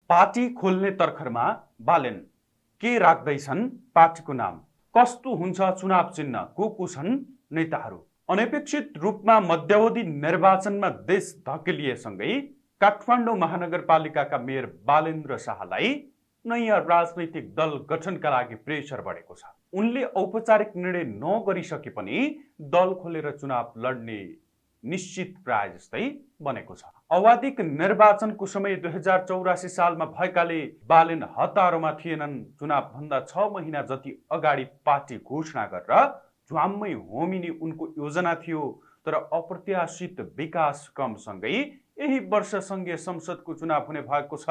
Party खोल्ने तर्खरमा बालेन के राख्दैछन् पार्टीको नाम, कस्तो हुन्छ चुनाव चिन्ह, को छन् नेताहरू। अनपेक्षित रूपमा मध्यावधि निर्वाचनमा देश धकेलिएसँगै काठमाडौँ महानगरपालिकाका मेयर बालेन्द्र शाहलाई नयाँ राजनैतिक दल गठनका लागि प्रेसर बढेको छ। उनले औपचारिक निर्णय नगरिसके पनि दल खोलेर चुनाव लड्ने निश्चित प्राय जस्तै बनेको छ। अवाधिक निर्वाचनको समय 2084 सालमा भएकाले बालेन हतारोमा थिएनन्। चुनाव भन्दा 6 महिना जति अगाडि पार्टी घोषणा गरेर झ्वाम्मै होमिने उनको योजना थियो। तर अप्रत्याशित विकास क्रमसँगै यही वर्ष संघीय संसदको चुनाव हुने भएको छ।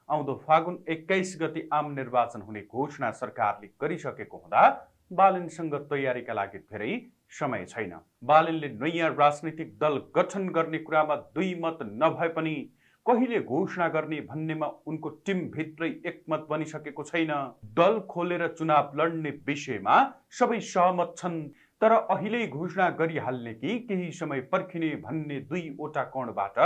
आउँदो फागुन 21 गति आम निर्वाचन हुने घोषणा सरकारले गरिसकेको हुँदा बालेनसँग तयारीका लागि धेरै समय छैन। बालेनले नयाँ राजनीतिक दल गठन गर्ने कुरामा दुई मत नभए पनि कहिले घोषणा गर्ने भन्नेमा उनको टिम भित्रै एकमत बनिसकेको छैन। दल खोलेर चुनाव लड्ने विषयमा सबै सहमत छन्, तर अहिले घोषणा गरिहाल्ने कि केही समय पर्खिने भन्ने दुईवटा कोणबाट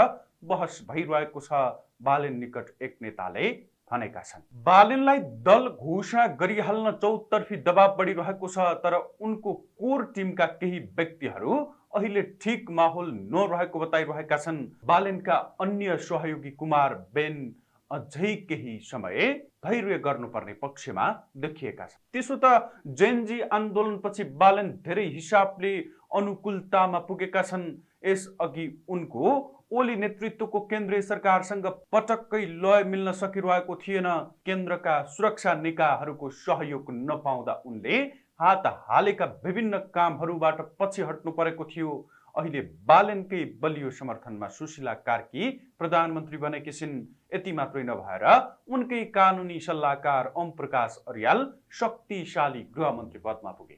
बहस भइरहेको छ। बालेन निकट एक नेताले भनेका छन् बालेनलाई दल घोषणा गरिहाल्न चौतर्फी दबाव बढिरहेको छ, तर उनको कोर टिमका केही व्यक्तिहरू अहिले ठिक माहौल नरहेको बताइरहेका छन्। बालेनका अन्य सहयोगी कुमार बेन अझै केही समय धैर्य गर्नुपर्ने पक्षमा देखिएका छन्। त्यसो त जेनजी आन्दोलनपछि बालेन धेरै हिसाबले अनुकूलतामा पुगेका छन्। यसअघि उनको ओली नेतृत्वको केन्द्रीय सरकारसँग पटक्कै लय मिल्न सकिरहेको थिएन। केन्द्रका सुरक्षा निकायहरूको सहयोग नपाउँदा उनले हात हालेका विभिन्न कामहरूबाट पछि हट्नु परेको थियो। अहिले बालेनकै बलियो समर्थनमा सुशीला कार्की प्रधानमन्त्री बनेकी छिन्। यति मात्रै नभएर उनकै कानुनी सल्लाहकार ओम प्रकाश अर्याल शक्तिशाली गृहमन्त्री पदमा पुगे।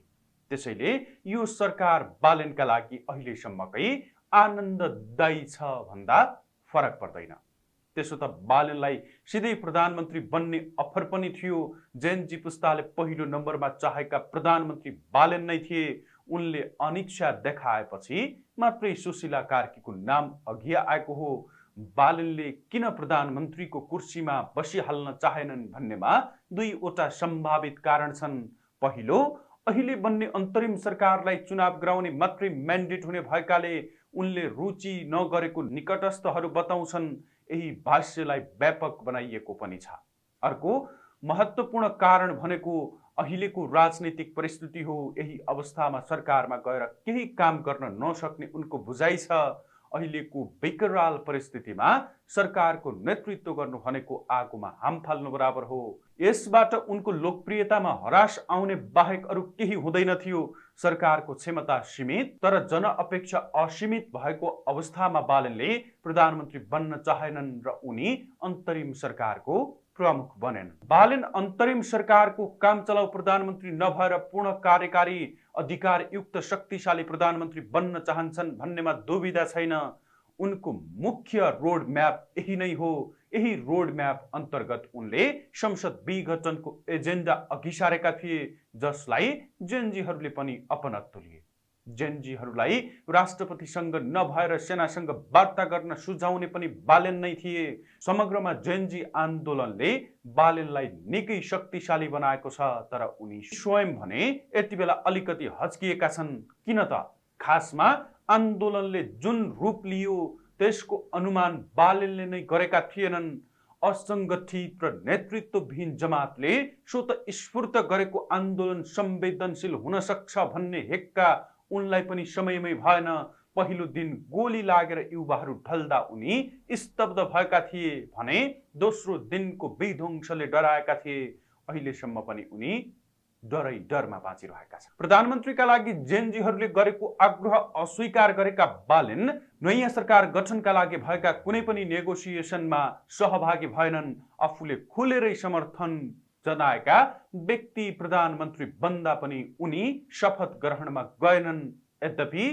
त्यसैले यो सरकार बालेनका लागि अहिलेसम्मकै आनन्ददायी छ भन्दा फरक पर्दैन। त्यसो त बालेनलाई सिधै प्रधानमन्त्री बन्ने अफर पनि थियो। जेनजी पुस्ताले पहिलो नम्बरमा चाहेका प्रधानमन्त्री बालेन नै थिए। उनले अनिच्छा देखाएपछि मात्रै सुशीला कार्कीको नाम अघि आएको हो। बालेनले किन प्रधानमन्त्रीको कुर्सीमा बसिहाल्न चाहेनन् भन्नेमा दुईवटा सम्भावित कारण छन्। पहिलो, अहिले बन्ने अन्तरिम सरकारलाई चुनाव गराउने मात्रै म्यान्डेट हुने भएकाले उनले रुचि नगरेको निकटस्थहरू बताउँछन्। यही भाष्यलाई व्यापक बनाइएको पनि छ। अर्को महत्त्वपूर्ण कारण भनेको अहिलेको राजनीतिक परिस्थिति हो। यही अवस्थामा सरकारमा गएर केही काम गर्न नसक्ने उनको बुझाइ छ। अहिलेको विकराल परिस्थितिमा सरकारको नेतृत्व गर्नु भनेको आगोमा हाम फाल्नु बराबर हो। यसबाट उनको लोकप्रियतामा हरास आउने बाहेक अरू केही हुँदैन थियो। सरकारको क्षमता सीमित तर जनअपेक्षा असीमित भएको अवस्थामा बालेनले प्रधानमन्त्री बन्न चाहेनन् र उनी अन्तरिम सरकारको प्रमुख बनेन। बालेन अन्तरिम सरकारको काम चलाउ प्रधानमन्त्री नभएर पूर्ण कार्यकारी अधिकारयुक्त शक्तिशाली प्रधानमन्त्री बन्न चाहन्छन् भन्नेमा दुविधा छैन। उनको मुख्य रोड म्याप यही नै हो। यही रोड म्याप अन्तर्गत उनले संसद विघटनको एजेन्डा अघि सारेका थिए, जसलाई जेनजीहरूले पनि अपनत्व लिए। जेनजीहरूलाई राष्ट्रपतिसँग नभएर सेनासँग वार्ता गर्न सुझाउने पनि बालेन नै थिए। समग्रमा जेनजी आन्दोलनले बालेनलाई निकै शक्तिशाली बनाएको छ, तर उनी स्वयं भने यति बेला अलिकति हच्किएका छन्। किन त? खासमा आन्दोलनले जुन रूप लियो त्यसको अनुमान बालेनले नै गरेका थिएनन्। असङ्गठित र नेतृत्वविहीन जमातले स्वतस्फूर्त गरेको आन्दोलन संवेदनशील हुन सक्छ भन्ने हेक्का उनलाई पनि समयमै भएन। पहिलो दिन गोली लागेर युवाहरू ढल्दा उनी स्तब्ध भएका थिए भने दोस्रो दिनको विध्वंसले डराएका थिए। अहिलेसम्म पनि उनी डरै डरमा बाँचिरहेका छन्। प्रधानमन्त्रीका लागि जेनजीहरूले गरेको आग्रह अस्वीकार गरेका बालेन नयाँ सरकार गठनका लागि भएका कुनै पनि नेगोसिएसनमा सहभागी भएनन्। आफूले खुलेरै समर्थन जनाएका व्यक्ति प्रधानमन्त्री बन्दा पनि उनी शपथ ग्रहणमा गएनन्। यद्यपि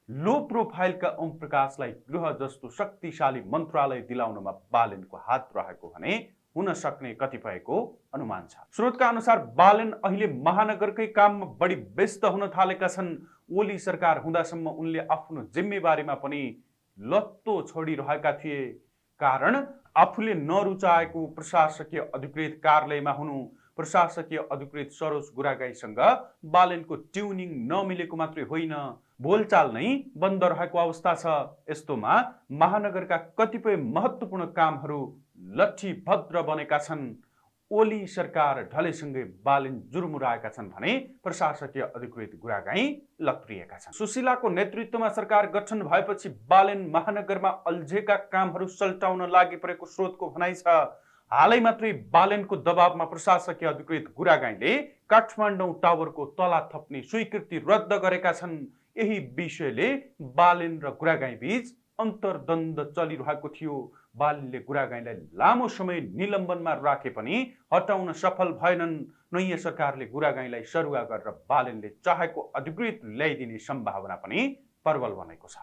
लो प्रोफाइलका ओम प्रकाशलाई गृह जस्तो शक्तिशाली मन्त्रालय दिलाउनमा बालेनको हात रहेको भने हुन सक्ने कतिपयको अनुमान छ। स्रोतका अनुसार बालेन अहिले महानगरकै काममा बढी व्यस्त हुन थालेका छन्। ओली सरकार हुँदासम्म उनले आफ्नो जिम्मेवारीमा पनि लत्तो छोडिरहेका थिए। कारण आफूले नरुचाएको प्रशासकीय अधिकृत कार्यालयमा हुनु, प्रशासकीय अधिकृत सरोज गुरागाईसँग बालेनको ट्युनिङ नमिलेको मात्रै होइन, बोलचाल नै बन्द रहेको अवस्था छ। यस्तोमा महानगरका कतिपय महत्त्वपूर्ण कामहरू लट्ठीभद्र बनेका छन्। ओली सरकार ढलेसँगै बालेन जुर्मुराएका छन् भने प्रशासकीय अधिकृत गुरागाई लत्रिएका छन्। सुशीलाको नेतृत्वमा सरकार गठन भएपछि बालेन महानगरमा अल्झेका कामहरू सल्टाउन लागि परेको स्रोतको भनाइ छ। हालै मात्रै बालेनको दबावमा प्रशासकीय अधिकृत गुरागाईले काठमाडौँ टावरको तला थप्ने स्वीकृति रद्द गरेका छन्। यही विषयले बालेन र गुरागाई बीच अन्तर्द्वन्द चलिरहेको थियो। बालेनले गुरागाईलाई लामो समय निलम्बनमा राखे पनि हटाउन सफल भएनन्। नयाँ सरकारले गुरागाईलाई सरुवा गरेर बालेनले चाहेको अधिकृत ल्याइदिने सम्भावना पनि प्रबल बनेको छ।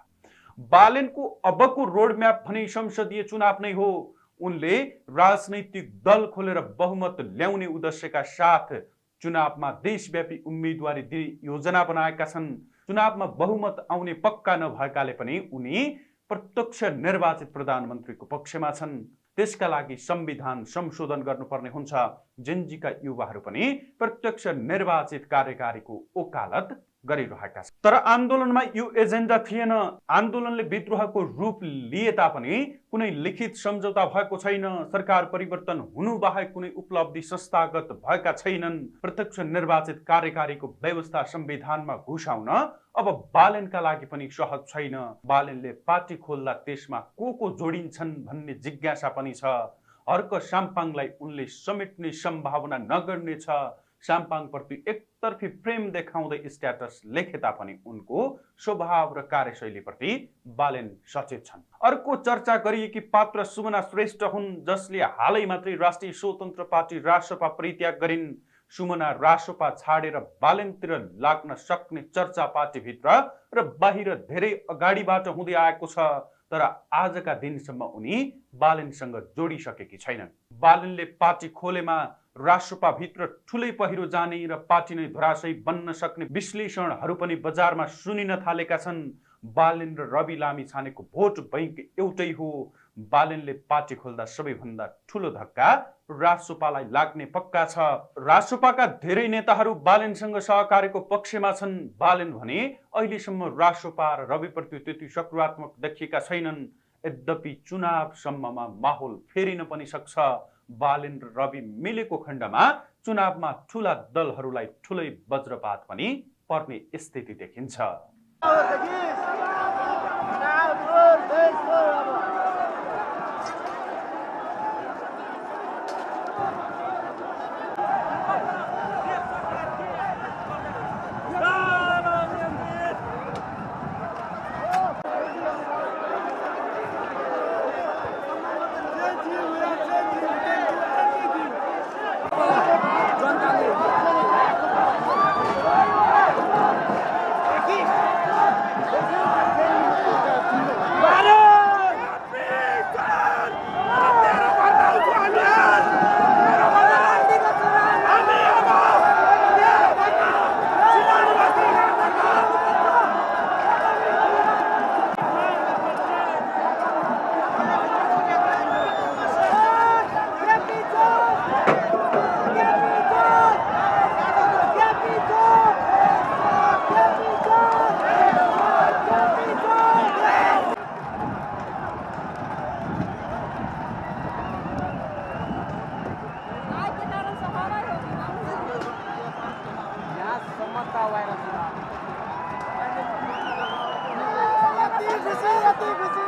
बालेनको अबको रोडम्याप भने संसदीय चुनाव नै हो। उनले राजनैतिक दल खोलेर बहुमत ल्याउने उद्देश्यका साथ चुनावमा देशव्यापी उम्मेदवारी दिने योजना बनाएका छन्। चुनावमा बहुमत आउने पक्का नभएकाले पनि उनी प्रत्यक्ष निर्वाचित प्रधानमन्त्रीको पक्षमा छन्। त्यसका लागि संविधान संशोधन गर्नुपर्ने हुन्छ। जेनजीका युवाहरू पनि प्रत्यक्ष निर्वाचित कार्यकारीको ओकालत गरिरहेका छन्। तर आन्दोलनमा यो एजेन्डा थिएन। आन्दोलनले विद्रोहको रूप लिए तापनि कुनै लिखित सम्झौता भएको छैन। सरकार परिवर्तन हुनु बाहेक कुनै उपलब्धि संस्थागत भएका छैनन्। प्रत्यक्ष निर्वाचित कार्यकारीको व्यवस्था संविधानमा घुसाउन अब बालेनका लागि पनि सहज छैन। बालेनले पार्टी खोल्दा त्यसमा को जोडिन्छन् भन्ने जिज्ञासा पनि छ। हर्क साम्पाङलाई उनले समेट्ने सम्भावना नगर्ने छ। साम्पाङप्रति एकतर्फी प्रेम देखाउँदै स्ट्याटस लेखे तापनि उनको स्वभाव र कार्यशैलीप्रति बालेन सचेत छन्। अर्को चर्चा गरिएकी पात्र सुमना श्रेष्ठ हुन्, जसले हालै मात्रै राष्ट्रिय स्वतन्त्र पार्टी रासपा परित्याग गरिन्। सुमना रासपा छाडेर बालेनतिर लाग्न सक्ने चर्चा पार्टीभित्र र बाहिर धेरै अगाडिबाट हुँदै आएको छ। तर आजका दिनसम्म उनी बालेनसँग जोडिसकेकी छैनन्। बालेनले पार्टी खोलेमा रासपाभित्र ठुलै पहिरो जाने र पार्टी नै धराशयी बन्न सक्ने विश्लेषणहरू पनि बजारमा सुनिन थालेका छन्। बालेन र रवि लामी छानेको भोट बैंक एउटै हो। बालेनले पार्टी खोल्दा सबैभन्दा ठुलो धक्का रासपालाई लाग्ने पक्का छ। रासपाका धेरै नेताहरू बालेनसँग सहकार्यको पक्षमा छन्। बालेन भने अहिलेसम्म रासपा र रविप्रति त्यति सकारात्मक देखिएका छैनन्। यद्यपि चुनावसम्ममा माहौल फेरिन पनि सक्छ। बालेन र रवि मिलेको खण्डमा चुनावमा ठुला दलहरूलाई ठुलै वज्रपात पनि पर्ने स्थिति देखिन्छ। खुसी